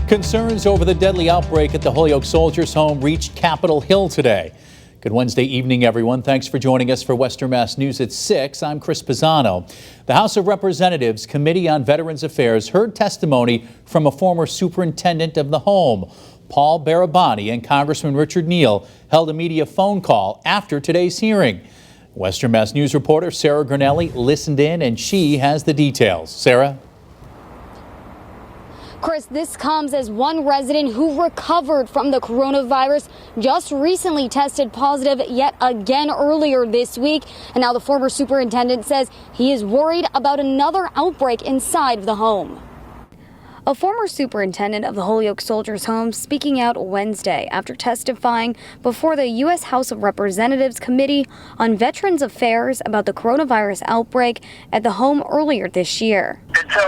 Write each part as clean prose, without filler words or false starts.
Concerns over the deadly outbreak at the Holyoke Soldiers' Home reached Capitol Hill today. Good Wednesday evening, everyone. Thanks for joining us for Western Mass News at 6. I'm Chris Pisano. The House of Representatives Committee on Veterans Affairs heard testimony from a former superintendent of the home. Paul Barabani and Congressman Richard Neal held a media phone call after today's hearing. Western Mass News reporter Sarah Guernelli listened in, and she has the details. Sarah? Chris, this comes as one resident who recovered from the coronavirus just recently tested positive yet again earlier this week. And now the former superintendent says he is worried about another outbreak inside the home. A former superintendent of the Holyoke Soldiers' Home speaking out Wednesday after testifying before the U.S. House of Representatives Committee on Veterans Affairs about the coronavirus outbreak at the home earlier this year. And so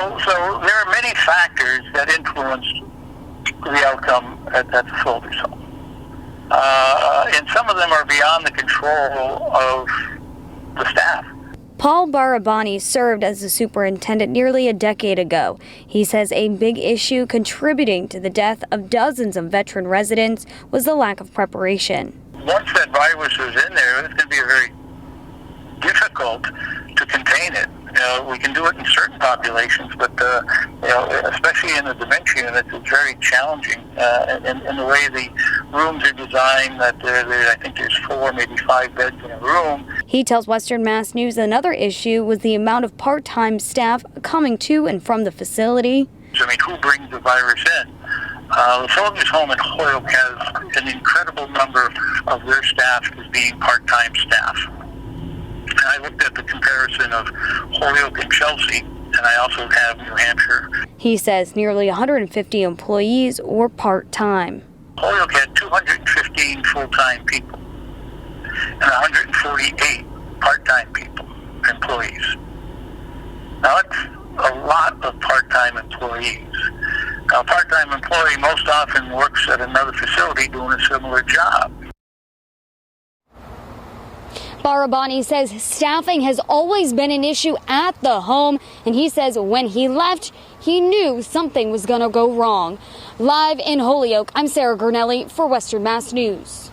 there are many factors that influenced the outcome at the Soldiers' Home. And some of them are beyond the control of the staff. Paul Barabani served as the superintendent nearly a decade ago. He says a big issue contributing to the death of dozens of veteran residents was the lack of preparation. Once that virus was in there, it's going to be very difficult to contain it. We can do it in certain populations, but especially in the dementia units, it's very challenging. In the way the rooms are designed, that I think there's 4, maybe 5 beds in a room. He tells Western Mass News another issue was the amount of part-time staff coming to and from the facility. I mean, who brings the virus in? The Soldiers' Home in Holyoke has an incredible number of their staff as being part-time staff. And I looked at the comparison of Holyoke and Chelsea, and I also have New Hampshire. He says nearly 150 employees were part-time. Holyoke had 215 full-time people and 148 part-time people, employees. Now that's a lot of part-time employees. Now a part-time employee most often works at another facility doing a similar job. Barabani says staffing has always been an issue at the home, and he says when he left, he knew something was going to go wrong. Live in Holyoke, I'm Sarah Guernelli for Western Mass News.